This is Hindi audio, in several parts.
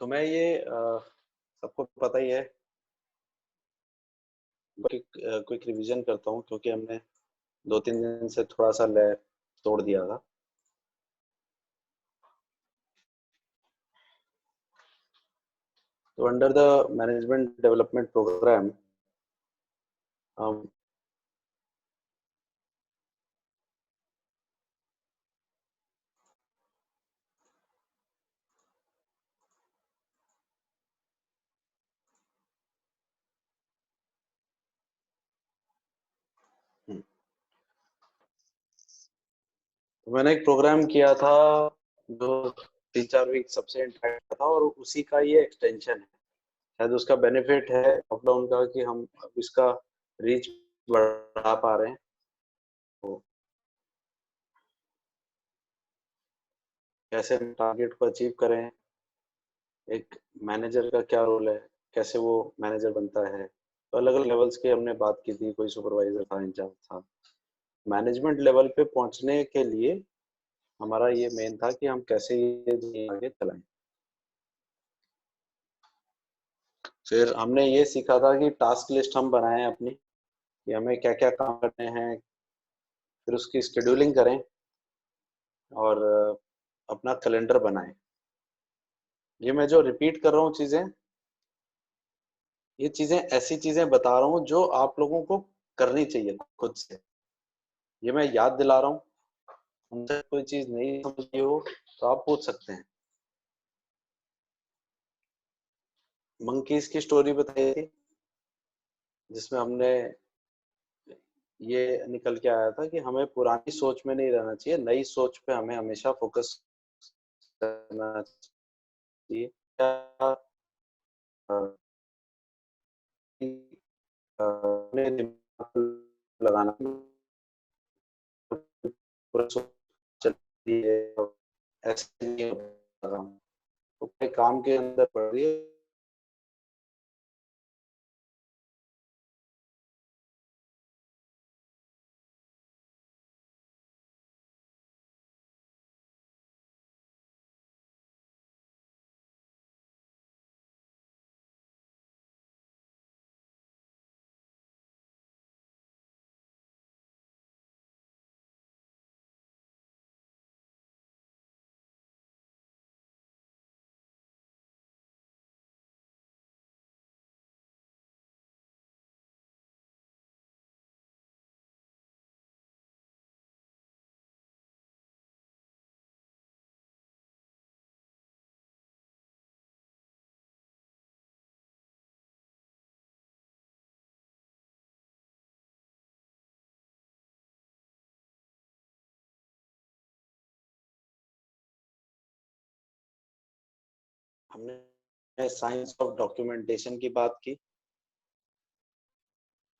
तो मैं ये सबको पता ही है, क्विक रिवीजन करता हूँ क्योंकि हमने 2-3 दिन से थोड़ा सा लैब तोड़ दिया था। तो under the management development programme हम तो मैंने एक प्रोग्राम किया था जो 3-4 वीक सबसे इंटरेक्ट था और उसी का ये एक्सटेंशन है। शायद उसका बेनिफिट है लॉकडाउन का कि हम अब इसका रीच बढ़ा पा रहे हैं। तो कैसे हम टारगेट को अचीव करें, एक मैनेजर का क्या रोल है, कैसे वो मैनेजर बनता है। तो अलग अलग लेवल्स की हमने बात की थी, कोई सुपरवाइजर था, इंचार्ज था। मैनेजमेंट लेवल पे पहुंचने के लिए हमारा ये मेन था कि हम कैसे ये आगे चलाएं। फिर हमने ये सीखा था कि टास्क लिस्ट हम बनाएं अपनी, कि हमें क्या क्या काम करने हैं, फिर उसकी शेड्यूलिंग करें और अपना कैलेंडर बनाएं। ये मैं जो रिपीट कर रहा हूँ चीजें, ये चीजें ऐसी चीजें बता रहा हूँ जो आप लोगों को करनी चाहिए खुद से। ये मैं याद दिला रहा हूँ। उनसे कोई चीज नहीं समझी हो तो आप पूछ सकते हैं। मंकीज की स्टोरी बताई थी जिसमें हमने ये निकल के आया था कि हमें पुरानी सोच में नहीं रहना चाहिए, नई सोच पे हमें हमेशा फोकस करना चाहिए। क्या अपने दिमाग लगाना पूरा सोच चलती है, ऐसे नहीं होता। तो अपने काम के अंदर पड़ रही है। हमने साइंस ऑफ डॉक्यूमेंटेशन की बात की।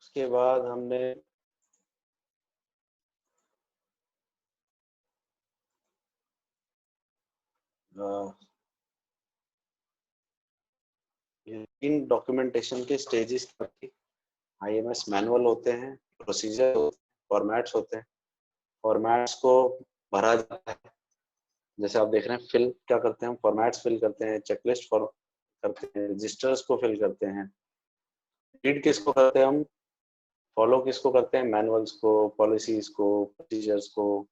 उसके बाद हमने इन डॉक्यूमेंटेशन के स्टेजेस की। आईएमएस मैनुअल होते हैं, प्रोसीजर होते हैं, फॉर्मेट्स होते हैं। फॉर्मेट्स को भरा जाता है। जैसे आप देख रहे हैं, फिल क्या करते हैं हम, फॉर्मेट्स फिल करते हैं, चेकलिस्ट फॉर करते हैं, रजिस्टर्स को फिल करते हैं। रीड किसको करते हैं हम, फॉलो किसको करते हैं, मैनुअल्स को, पॉलिसीज को, प्रोसीजर्स को।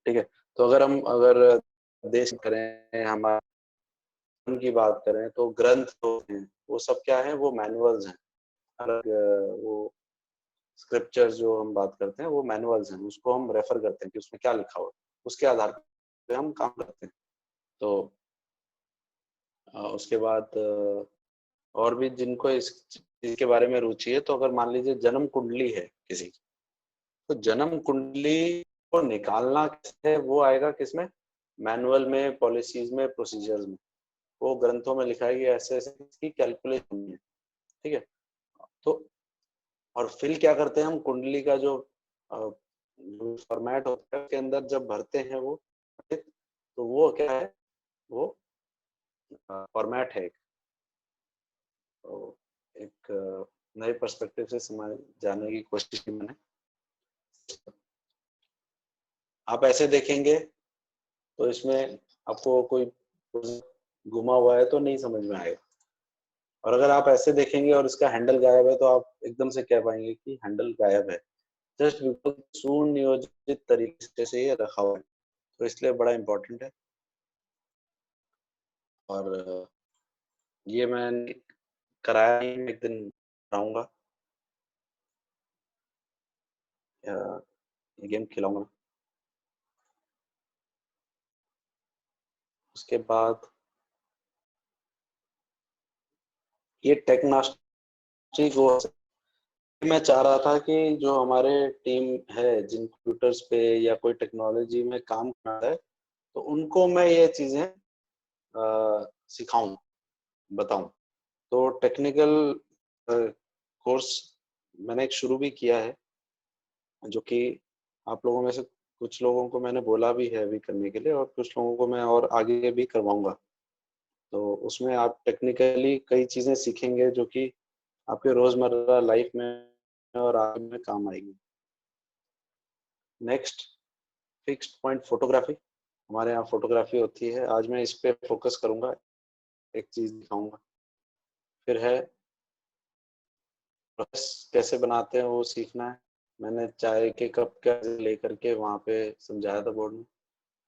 ठीक है। तो अगर देश करें, हमारे की बात करें तो ग्रंथ होते हैं, वो सब क्या है, वो मैनुअल्स हैं। अलग वो स्क्रिप्चर्स जो हम बात करते हैं वो मैनुअल्स हैं, उसको हम रेफर करते हैं कि उसमें क्या लिखा हुआ है, उसके आधार पे हम काम करते हैं। तो उसके बाद और भी जिनको इस चीज के बारे में रुचि है, तो अगर मान लीजिए जन्म कुंडली है किसी की, तो जन्म कुंडली को निकालना कैसे है, वो आएगा किसमें, मैनुअल में, पॉलिसीज में, प्रोसीजर्स में। वो ग्रंथों में लिखा है कि ऐसे ऐसे इसकी कैलकुलेशन है। ठीक है। तो और फिल क्या करते हैं हम, कुंडली का जो फॉर्मेट होता है उसके अंदर जब भरते हैं वो, तो वो क्या है, वो फॉर्मेट है। तो एक नए पर्सपेक्टिव से समझ जाने की कोशिश की मैंने। आप ऐसे देखेंगे तो इसमें आपको कोई घुमा हुआ है तो नहीं समझ में आएगा। और अगर आप ऐसे देखेंगे और इसका हैंडल गायब है तो आप एकदम से कह पाएंगे कि हैंडल गायब है, जस्ट बिकॉज सुनियोजित तरीके से ये रखा हुआ है। तो इसलिए बड़ा इम्पोर्टेंट है। और ये मैंने कराया नहीं, एक दिन कराऊंगा, ये गेम खिलाऊंगा। उसके बाद ये टेक्नास्ट्री को मैं चाह रहा था कि जो हमारे टीम है जिन कंप्यूटर्स पे या कोई टेक्नोलॉजी में काम करता है, तो उनको मैं ये चीजें सिखाऊं, बताऊं। तो टेक्निकल कोर्स मैंने एक शुरू भी किया है, जो कि आप लोगों में से कुछ लोगों को मैंने बोला भी है अभी करने के लिए, और कुछ लोगों को मैं और आगे भी करवाऊंगा। तो उसमें आप टेक्निकली कई चीजें सीखेंगे जो कि आपके रोजमर्रा लाइफ में और आगे में काम आएगी। Next, fixed point photography. हमारे यहाँ फोटोग्राफी होती है, आज मैं इस पे फोकस करूंगा, एक चीज दिखाऊंगा। फिर है प्रोसेस कैसे बनाते हैं वो सीखना है। मैंने चाय के कप का लेकर के वहाँ पे समझाया था बोर्ड में।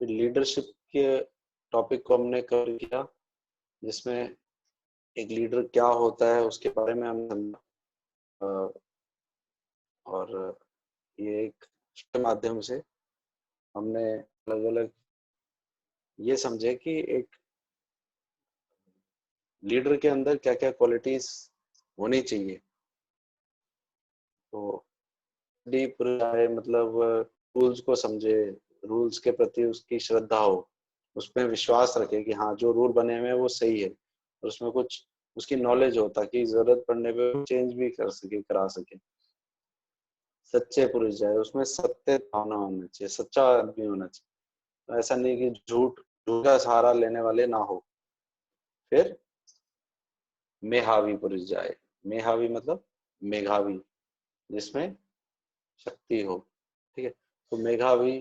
फिर लीडरशिप के टॉपिक को हमने कवर किया, जिसमें एक लीडर क्या होता है उसके बारे में हमने समझा। और ये एक के माध्यम से हमने अलग अलग ये समझे कि एक लीडर के अंदर क्या क्या क्वालिटीज होनी चाहिए। तो डीप है, मतलब रूल्स को समझे, रूल्स के प्रति उसकी श्रद्धा हो, उसमें विश्वास रखे कि हाँ जो रूल बने हुए हैं वो सही है, और उसमें कुछ उसकी नॉलेज हो ताकि जरूरत पड़ने पे चेंज भी कर सके, करा सके। सच्चे पुरुष जाए, उसमें सत्य भावना होना चाहिए, सच्चा आदमी होना चाहिए। तो ऐसा नहीं कि झूठ झूठ का सहारा लेने वाले ना हो। फिर मेधावी पुरुष जाए। मेधावी मतलब मेधावी, जिसमें शक्ति हो। ठीक है, तो मेधावी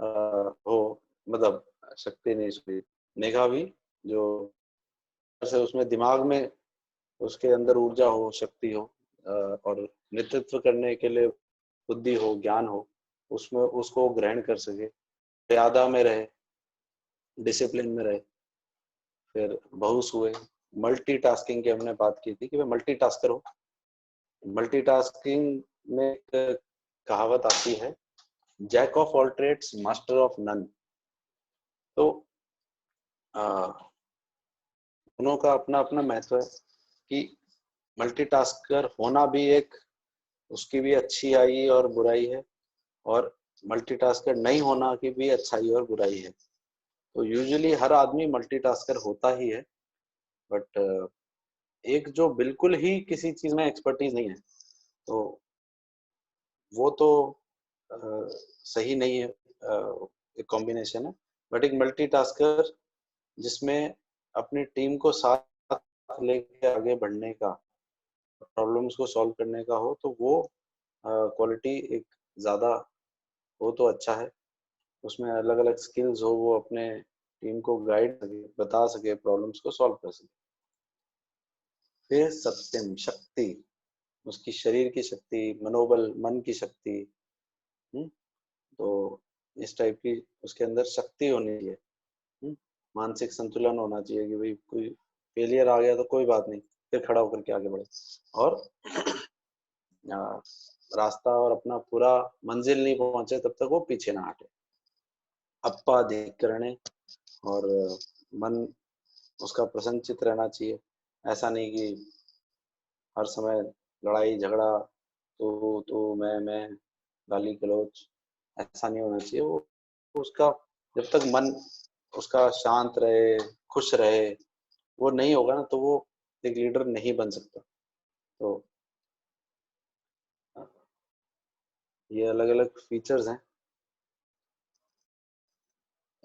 हो, मतलब शक्ति नहीं, सॉरी, मेधावी जो से उसमें दिमाग में उसके अंदर ऊर्जा हो, शक्ति हो, और नेतृत्व करने के लिए बुद्धि हो, ज्ञान हो, उसमें उसको ग्रहण कर सके, मर्यादा में रहे, डिसिप्लिन में रहे। फिर बहुस हुए, मल्टीटास्किंग की हमने बात की थी कि भाई मल्टीटास्कर हो। मल्टीटास्किंग में एक कहावत आती है, jack of all trades master of none. तो दोनों का अपना अपना महत्व है कि मल्टीटास्कर होना भी एक, उसकी भी अच्छी आई और बुराई है, और मल्टीटास्कर नहीं होना की भी अच्छाई और बुराई है। तो यूजुअली हर आदमी मल्टीटास्कर होता ही है, बट एक जो बिल्कुल ही किसी चीज में एक्सपर्टीज नहीं है, तो वो तो अ, सही नहीं है, एक कॉम्बिनेशन है। बट एक मल्टीटास्कर जिसमें अपनी टीम को साथ लेके आगे बढ़ने का, प्रॉब्लम्स को सॉल्व करने का हो, तो वो क्वालिटी एक ज्यादा हो तो अच्छा है। उसमें अलग अलग स्किल्स हो, वो अपने टीम को गाइड सके, बता सके, प्रॉब्लम्स को सॉल्व कर सके। फिर सत्यम, शक्ति, उसकी शरीर की शक्ति, मनोबल, मन की शक्ति। तो इस टाइप की उसके अंदर शक्ति होनी चाहिए। मानसिक संतुलन होना चाहिए कि भाई कोई फेलियर आ गया तो कोई बात नहीं, फिर खड़ा होकर के आगे बढ़े, और रास्ता और अपना पूरा मंजिल नहीं पहुंचे तब तक वो पीछे ना हटे। अप्पाधिकरणे, और मन उसका प्रसन्नचित रहना चाहिए। ऐसा नहीं कि हर समय लड़ाई झगड़ा, तू मैं, गाली गलौज, ऐसा नहीं होना चाहिए। वो उसका जब तक मन उसका शांत रहे, खुश रहे, वो नहीं होगा ना, तो वो एक लीडर नहीं बन सकता। तो ये अलग अलग फीचर्स हैं।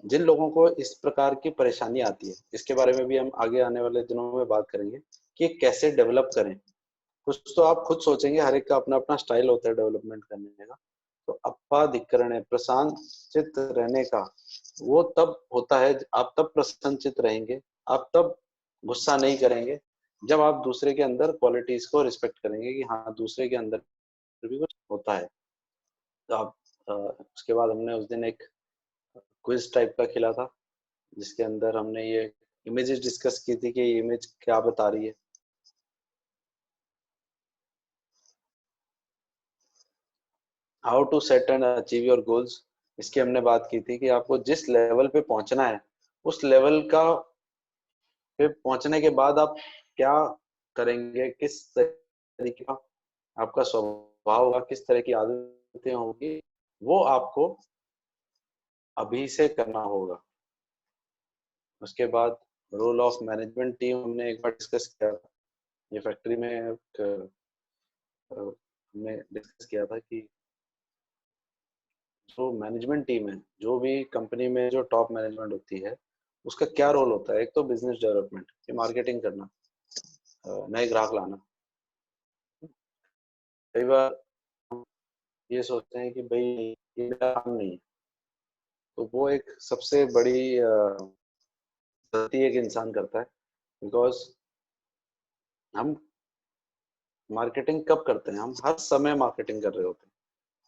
जिन लोगों को इस प्रकार की परेशानी आती है, इसके बारे में भी हम आगे आने वाले दिनों में बात करेंगे कि कैसे डेवलप करें। कुछ तो आप खुद सोचेंगे, हर एक का अपना अपना स्टाइल होता है डेवलपमेंट करने का। तो अप्पाधिकरण है, प्रशांत चित्त रहने का, वो तब होता है, आप तब प्रसन्नचित रहेंगे आप तब गुस्सा नहीं करेंगे जब आप दूसरे के अंदर क्वालिटीज को रिस्पेक्ट करेंगे कि हाँ दूसरे के अंदर भी कुछ होता है। तो आप उसके बाद हमने उस दिन एक क्विज टाइप का खेला था जिसके अंदर हमने ये इमेजेस डिस्कस की थी कि ये इमेज क्या बता रही है। How to set and achieve your goals, इसकी हमने बात की थी कि आपको जिस लेवल पे पहुंचना है उस लेवल का पे पहुंचने के बाद आप क्या करेंगे, किस तरीके का आपका स्वभाव होगा, किस तरह की आदतें होंगी, वो आपको अभी से करना होगा। उसके बाद रोल ऑफ मैनेजमेंट टीम हमने एक बार डिस्कस किया था। ये फैक्ट्री में हमने डिस्कस किया था कि जो मैनेजमेंट टीम है, जो भी कंपनी में जो टॉप मैनेजमेंट होती है, उसका क्या रोल होता है। एक तो बिजनेस डेवलपमेंट, मार्केटिंग करना, नए ग्राहक लाना। कई बार हम ये सोचते हैं कि भाई ये मेरा काम नहीं है, तो वो एक सबसे बड़ी गलती एक इंसान करता है। बिकॉज हम मार्केटिंग कब करते हैं, हम हर समय मार्केटिंग कर रहे होते हैं।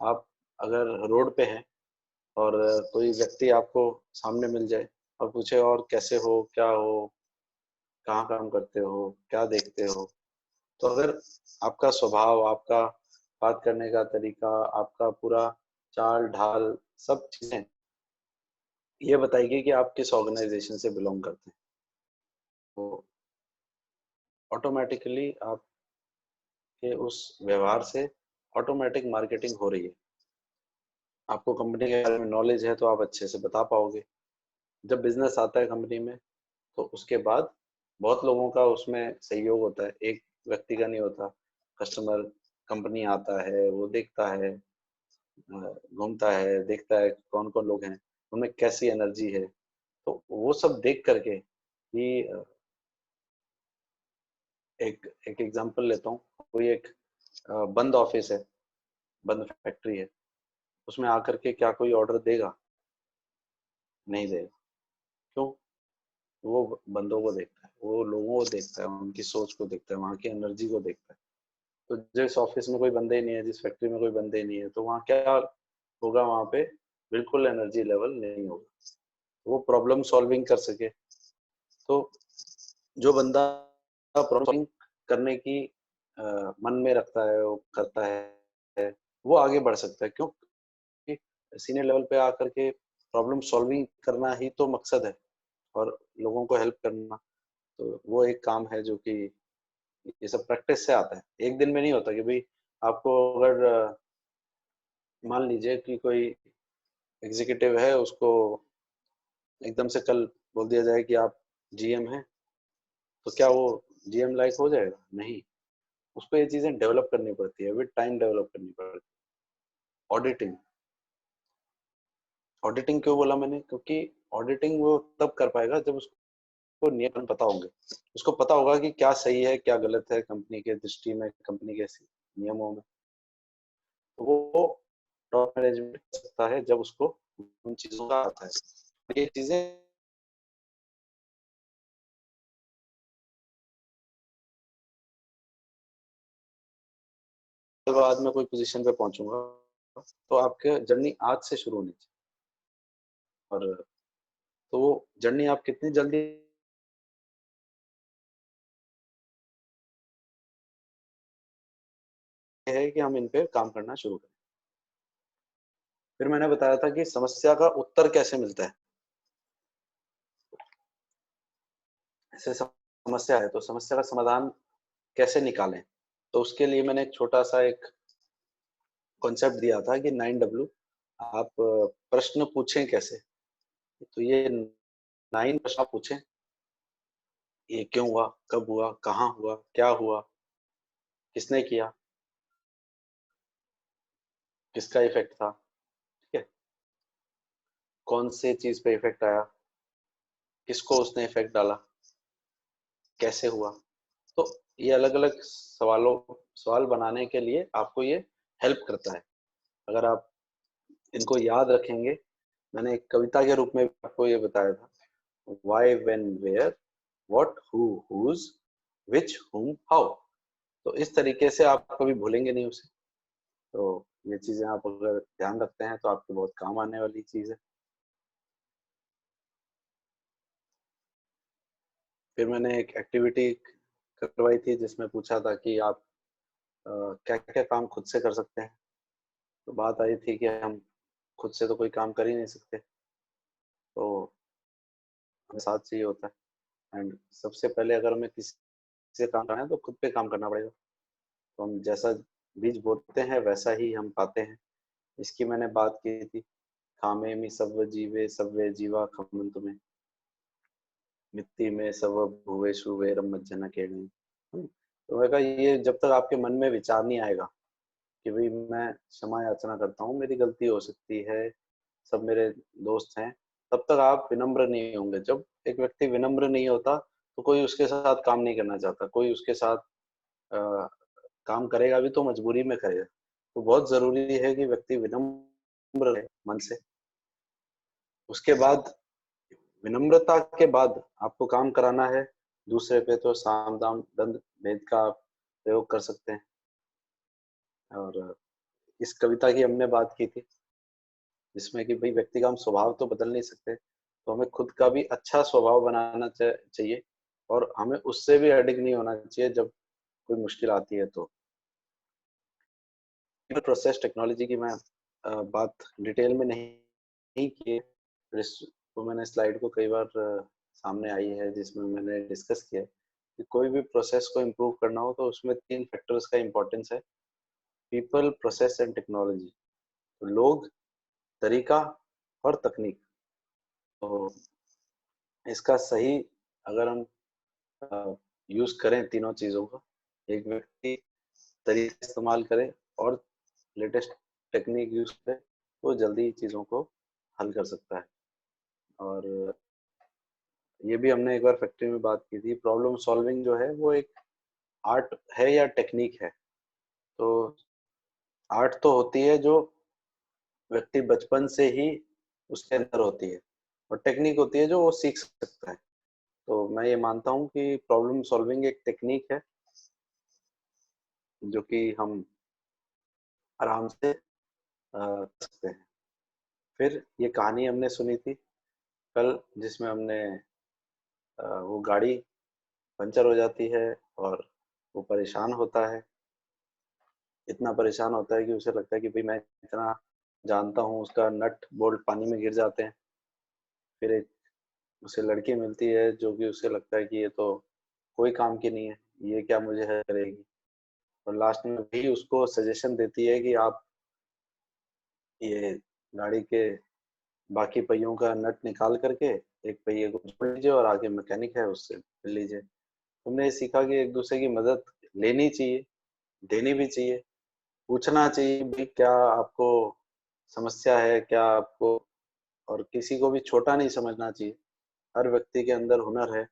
आप अगर रोड पे हैं और कोई व्यक्ति आपको सामने मिल जाए और पूछे और कैसे हो, क्या हो, कहाँ काम करते हो, क्या देखते हो, तो अगर आपका स्वभाव, आपका बात करने का तरीका, आपका पूरा चाल ढाल, सब चीजें ये बताएगी कि आप किस ऑर्गेनाइजेशन से बिलोंग करते हैं, तो ऑटोमेटिकली आपके उस व्यवहार से ऑटोमेटिक मार्केटिंग हो रही है। आपको कंपनी के बारे में नॉलेज है तो आप अच्छे से बता पाओगे। जब बिजनेस आता है कंपनी में तो उसके बाद बहुत लोगों का उसमें सहयोग होता है, एक व्यक्ति का नहीं होता। कस्टमर कंपनी आता है, वो देखता है, घूमता है, देखता है कौन कौन लोग हैं, उनमें कैसी एनर्जी है, तो वो सब देख करके कि एक एक एग्जांपल लेता हूँ। कोई एक बंद ऑफिस है, बंद फैक्ट्री है, उसमें आकर के क्या कोई ऑर्डर देगा? नहीं देगा। क्यों? वो बंदों को देखता है, वो लोगों को देखता है, उनकी सोच को देखता है, वहाँ की एनर्जी को देखता है। तो जिस ऑफिस में कोई बंदे ही नहीं है, जिस फैक्ट्री में कोई बंदे ही नहीं है, तो वहाँ क्या होगा? वहाँ पे बिल्कुल एनर्जी लेवल नहीं होगा, वो प्रॉब्लम सॉल्विंग कर सके। तो जो बंदा प्रॉब्लम सॉल्विंग करने की मन में रखता है, वो करता है, वो आगे बढ़ सकता है। क्योंकि सीनियर लेवल पे आकर के प्रॉब्लम सॉल्विंग करना ही तो मकसद है, और लोगों को हेल्प करना, तो वो एक काम है जो कि ये सब प्रैक्टिस से आता है। एक दिन में नहीं होता कि भाई आपको अगर मान लीजिए कि कोई एग्जीक्यूटिव है, उसको एकदम से कल बोल दिया जाए कि आप जीएम हैं, तो क्या वो जीएम लाइक हो जाएगा? नहीं। उसको ये चीजें डेवलप करनी पड़ती है, विद टाइम डेवलप करनी पड़ती है। ऑडिटिंग, ऑडिटिंग क्यों बोला मैंने? क्योंकि ऑडिटिंग वो तब कर पाएगा जब उसको नियम पता होंगे, उसको पता होगा कि क्या सही है, क्या गलत है कंपनी के दृष्टि में, कंपनी के नियमों में। तो वो टॉप मैनेजमेंट कर सकता है जब उसको उन चीजों का आता है। ये चीजें बाद में कोई पोजीशन पे पहुंचूंगा, तो आपके जर्नी आज से शुरू होनी चाहिए। और तो वो जर्नी आप कितनी जल्दी है कि हम इन पे काम करना शुरू करें। फिर मैंने बताया था कि समस्या का उत्तर कैसे मिलता है। ऐसे समस्या है तो समस्या का समाधान कैसे निकालें, तो उसके लिए मैंने एक छोटा सा एक कॉन्सेप्ट दिया था कि 9W। आप प्रश्न पूछें कैसे, तो ये 9 प्रश्न आप पूछें। ये क्यों हुआ, कब हुआ, कहाँ हुआ, क्या हुआ, किसने किया, किसका इफेक्ट था, ठीक है, कौन से चीज पे इफेक्ट आया, किसको उसने इफेक्ट डाला, कैसे हुआ। तो ये अलग अलग सवाल बनाने के लिए आपको ये हेल्प करता है। अगर आप इनको याद रखेंगे, मैंने एक कविता के रूप में आपको ये बताया था, why, when, where, what, who, whose, which, whom, how. तो इस तरीके से आप कभी भूलेंगे नहीं उसे। तो ये चीजें आप अगर ध्यान रखते हैं तो आपके बहुत काम आने वाली चीज है। फिर मैंने एक एक्टिविटी करवाई थी जिसमें पूछा था कि आप क्या क्या काम खुद से कर सकते हैं। तो बात आई थी कि हम खुद से तो कोई काम कर ही नहीं सकते, तो हमें साथ चाहिए होता है। एंड सबसे पहले अगर हमें किसी से काम करना है तो खुद पे काम करना पड़ेगा। तो हम जैसा बीज बोते हैं वैसा ही हम पाते हैं। इसकी मैंने बात की थी। खामे में सव्व जीवे सव्वे जीवा खमंत में, मिट्टी में सव भुवे शुवे रमज्जन के। तो मैं कहा ये जब तक आपके मन में विचार नहीं आएगा कि भाई मैं क्षमा याचना करता हूँ, मेरी गलती हो सकती है, सब मेरे दोस्त हैं, तब तक आप विनम्र नहीं होंगे। जब एक व्यक्ति विनम्र नहीं होता तो कोई उसके साथ काम नहीं करना चाहता, कोई उसके साथ अ, काम करेगा भी तो मजबूरी में करेगा। तो बहुत जरूरी है कि व्यक्ति विनम्र रहे मन से। उसके बाद विनम्रता के बाद आपको काम कराना है दूसरे पे, तो साम दाम दंड भेद का आप प्रयोग कर सकते हैं। और इस कविता की हमने बात की थी जिसमें कि भाई व्यक्ति का हम स्वभाव तो बदल नहीं सकते, तो हमें खुद का भी अच्छा स्वभाव बनाना चाहिए और हमें उससे भी अडिग नहीं होना चाहिए जब कोई मुश्किल आती है। तो प्रोसेस टेक्नोलॉजी की मैं बात डिटेल में नहीं की है। तो मैंने स्लाइड को कई बार सामने आई है जिसमें मैंने डिस्कस किया है कि कोई भी प्रोसेस को इम्प्रूव करना हो तो उसमें 3 फैक्टर्स का इम्पोर्टेंस है: पीपल, प्रोसेस एंड टेक्नोलॉजी। तो लोग, तरीका और तकनीक। तो इसका सही अगर हम यूज करें तीनों चीजों का, एक व्यक्ति तरीका इस्तेमाल करे और लेटेस्ट टेक्निक यूज करे, तो जल्दी चीजों को हल कर सकता है। और ये भी हमने एक बार फैक्ट्री में बात की थी, प्रॉब्लम सॉल्विंग जो है वो एक आर्ट है या टेक्निक है। तो आर्ट तो होती है जो व्यक्ति बचपन से ही उसके अंदर होती है, और टेक्निक होती है जो वो सीख सकता है। तो मैं ये मानता हूँ कि प्रॉब्लम सॉल्विंग एक टेक्निक है जो कि हम आराम से कर सकते हैं। फिर ये कहानी हमने सुनी थी कल जिसमें हमने वो गाड़ी पंचर हो जाती है और वो परेशान होता है, इतना परेशान होता है कि उसे लगता है कि भाई मैं इतना जानता हूँ, उसका नट बोल्ट पानी में गिर जाते हैं। फिर एक उसे लड़की मिलती है जो कि उसे लगता है कि ये तो कोई काम की नहीं है, ये क्या मुझे हेल्प करेगी। और लास्ट में भी उसको सजेशन देती है कि आप ये गाड़ी के बाकी पहियों का नट निकाल करके एक पहिए को जोड़ लीजिए और आगे मैकेनिक है उससे मिल लीजिए। हमने ये सीखा कि एक दूसरे की मदद लेनी चाहिए, देनी भी चाहिए, पूछना चाहिए भी क्या आपको समस्या है क्या आपको, और किसी को भी छोटा नहीं समझना चाहिए। हर व्यक्ति के अंदर हुनर है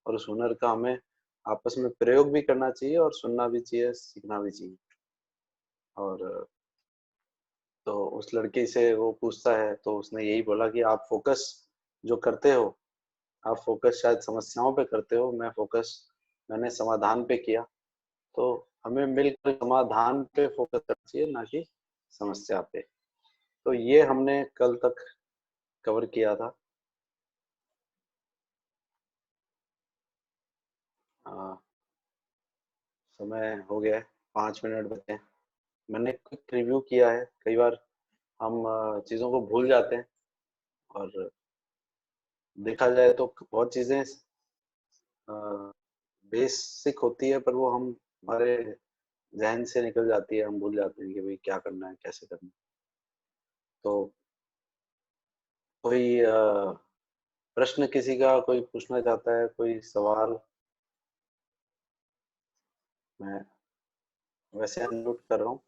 और उस हुनर का हमें आपस में प्रयोग भी करना चाहिए और सुनना भी चाहिए, सीखना भी चाहिए। और तो उस लड़की से वो पूछता है तो उसने यही बोला कि आप फोकस जो करते हो, आप फोकस शायद समस्याओं पे करते हो, मैं फोकस मैंने समाधान पे किया। तो हमें मिलकर समाधान पे फोकस करना चाहिए, ना कि समस्या पे। तो ये हमने कल तक कवर किया था। आ, समय हो गया है, 5 मिनट बचे हैं। मैंने क्विक रिव्यू किया है। कई बार हम चीज़ों को भूल जाते हैं और देखा जाए तो बहुत चीज़ें बेसिक होती है पर वो हम हमारे ज़हन से निकल जाती है, हम भूल जाते हैं कि भाई क्या करना है, कैसे करना है। तो कोई प्रश्न किसी का कोई पूछना चाहता है, कोई सवाल? मैं वैसे अनम्यूट कर रहा हूँ।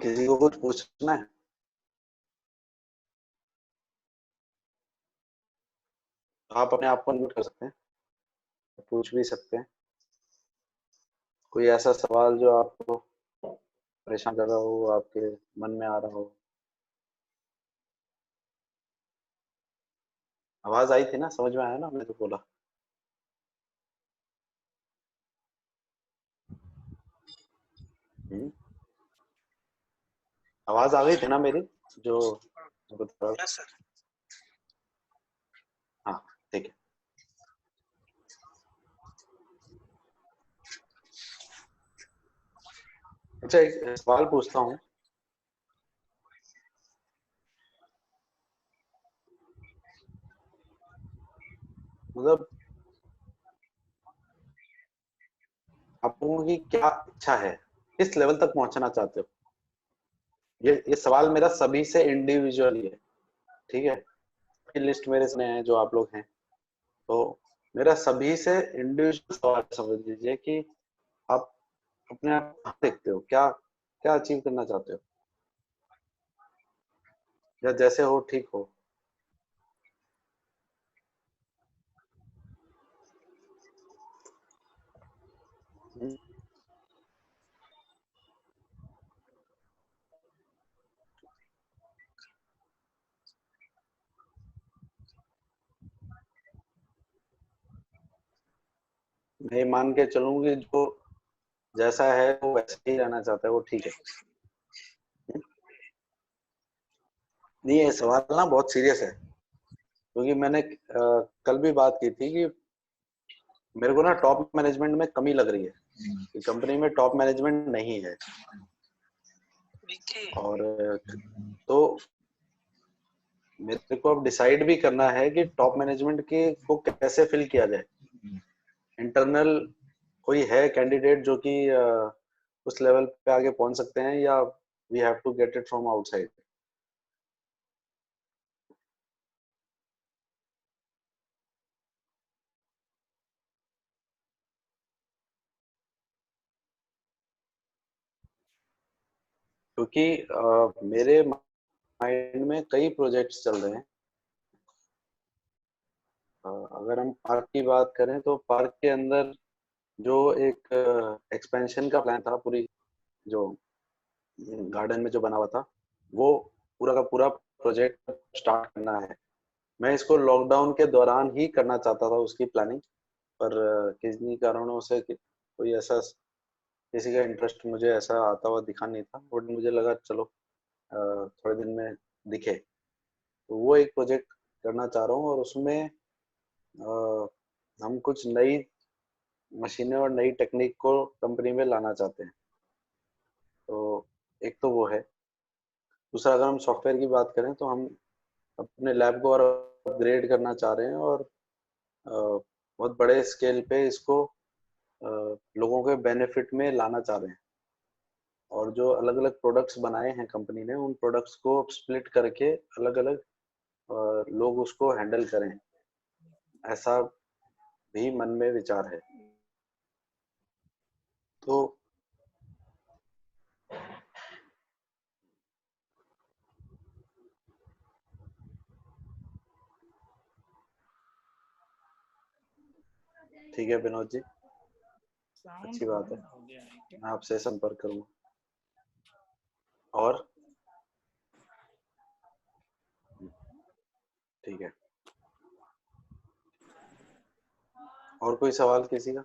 किसी को कुछ पूछना है? आप अपने आप को अनम्यूट कर सकते हैं, पूछ भी सकते हैं कोई ऐसा सवाल जो आपको परेशान कर रहा हो, आपके मन में आ रहा हो। आवाज आई थी ना, समझ में आया ना मैंने जो बोला? आवाज आ गई थी ना मेरी जो बता रहा था? हाँ ठीक है। अच्छा, एक सवाल पूछता हूँ। मतलब आप लोगों की क्या इच्छा है, किस लेवल तक पहुंचना चाहते हो? ये सवाल मेरा सभी से इंडिविजुअली है, ठीक है? लिस्ट मेरे से है जो आप लोग हैं, तो मेरा सभी से इंडिविजुअल सवाल समझ लीजिए कि आप अपने आप कहाँ देखते हो, क्या क्या अचीव करना चाहते हो, या जैसे हो ठीक हो। हम्म, मैं मान के चलूंगी जो जैसा है वो वैसे ही रहना चाहता है, वो ठीक है। नहीं, ये सवाल ना बहुत सीरियस है, क्योंकि मैंने कल भी बात की थी कि मेरे को ना टॉप मैनेजमेंट में कमी लग रही है, कि कंपनी में टॉप मैनेजमेंट नहीं है। और तो मेरे को अब डिसाइड भी करना है कि टॉप मैनेजमेंट के को कैसे फिल किया जाए। इंटरनल कोई है कैंडिडेट जो कि उस लेवल पे आगे पहुंच सकते हैं, या we have to get it from outside? क्योंकि मेरे माइंड में कई प्रोजेक्ट्स चल रहे हैं। अगर हम पार्क की बात करें तो पार्क के अंदर जो एक एक्सपेंशन का प्लान था, पूरी जो गार्डन में जो बना हुआ था, वो पूरा का पूरा प्रोजेक्ट स्टार्ट करना है। मैं इसको लॉकडाउन के दौरान ही करना चाहता था उसकी प्लानिंग, पर किन्हीं कारणों से कोई ऐसा किसी का इंटरेस्ट मुझे ऐसा आता हुआ दिखा नहीं था, और मुझे लगा चलो थोड़े दिन में दिखे, तो वो एक प्रोजेक्ट करना चाह रहा हूँ। और उसमें हम कुछ नई मशीनें और नई टेक्निक को कंपनी में लाना चाहते हैं। तो एक तो वो है। दूसरा, अगर हम सॉफ्टवेयर की बात करें तो हम अपने लैब को और अपग्रेड करना चाह रहे हैं, और बहुत बड़े स्केल पे इसको लोगों के बेनिफिट में लाना चाह रहे हैं। और जो अलग अलग प्रोडक्ट्स बनाए हैं कंपनी ने, उन प्रोडक्ट्स को स्प्लिट करके अलग अलग लोग उसको हैंडल करें, ऐसा भी मन में विचार है। तो ठीक है विनोद जी, अच्छी बात है, मैं आपसे संपर्क करूंगा। और ठीक है, और कोई सवाल किसी का?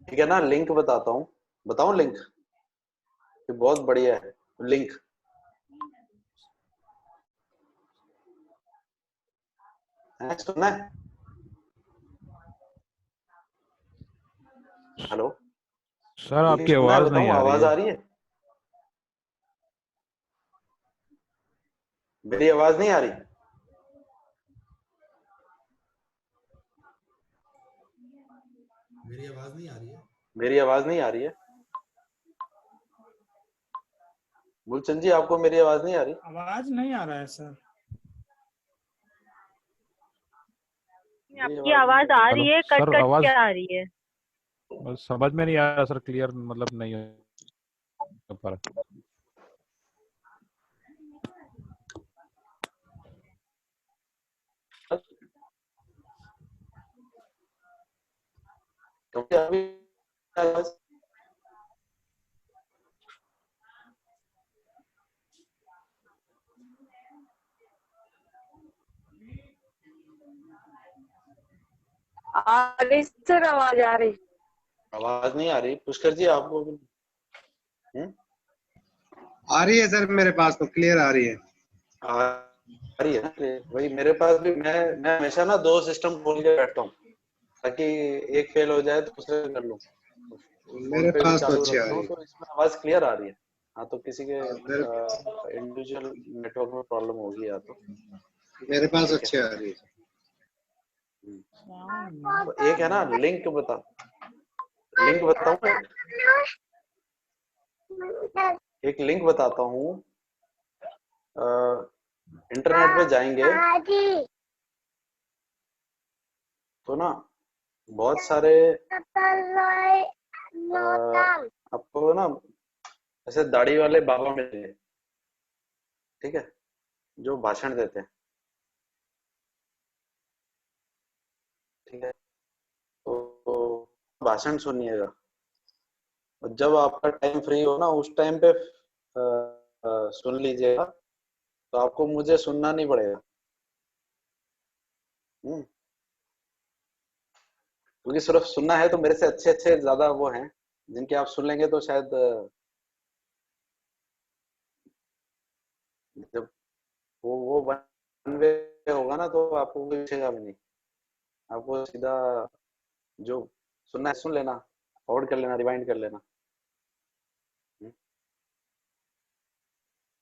ठीक है ना, लिंक बताता हूँ, बताऊं लिंक? ये बहुत बढ़िया है लिंक। सुनना है? हेलो, सर लिंक आपकी सुनना है? आवाज नहीं बताऊं, आ रही आवाज है। आ रही है? मेरी आवाज नहीं आ रही? मेरी आवाज नहीं आ रही है? मेरी आवाज नहीं आ रही है? मूलचंद जी, आपको मेरी आवाज नहीं आ रही? आवाज नहीं आ रहा है सर। मेरी आपकी आवाज आ रही है, कट सर कट आवाज के आ रही है। बस समझ में नहीं आ रहा सर, क्लियर मतलब नहीं हो पा रहा। क्योंकि अभी आ रही सर, आवाज आ रही। आवाज नहीं आ रही पुष्कर जी आपको? आ रही है सर, मेरे पास तो क्लियर आ रही है। आ रही है ना? वही मेरे पास भी, मैं हमेशा ना 2 सिस्टम खोल के बैठता हूँ ताकि एक फेल हो जाए तो दूसरे कर लूँ। फोन मेरे पे भी पास तो चालू अच्छी आ रखता रही हूँ है। तो इसमें आवाज क्लियर आ रही है। हाँ तो किसी के मेरे इंडिविजुअल नेटवर्क में प्रॉब्लम होगी या तो। मेरे पास ठीक है। अच्छी आ रही है। तो एक है ना लिंक बताऊं एक लिंक बताता हूँ। इंटरनेट पे जाएंगे तो ना बहुत सारे आपको ना ऐसे दाढ़ी वाले बाबा मिलेंगे, ठीक है, जो भाषण देते हैं। ठीक है, तो भाषण सुनिएगा और जब आपका टाइम फ्री हो ना उस टाइम पे सुन लीजिएगा, तो आपको मुझे सुनना नहीं पड़ेगा। क्योंकि सिर्फ सुनना है तो मेरे से अच्छे अच्छे ज्यादा वो हैं जिनके आप सुन लेंगे तो शायद जब वो वन वे होगा ना तो आपको कोई पूछेगा भी नहीं। आपको सीधा जो सुनना है सुन लेना, फॉरवर्ड कर लेना, रिवाइंड कर लेना।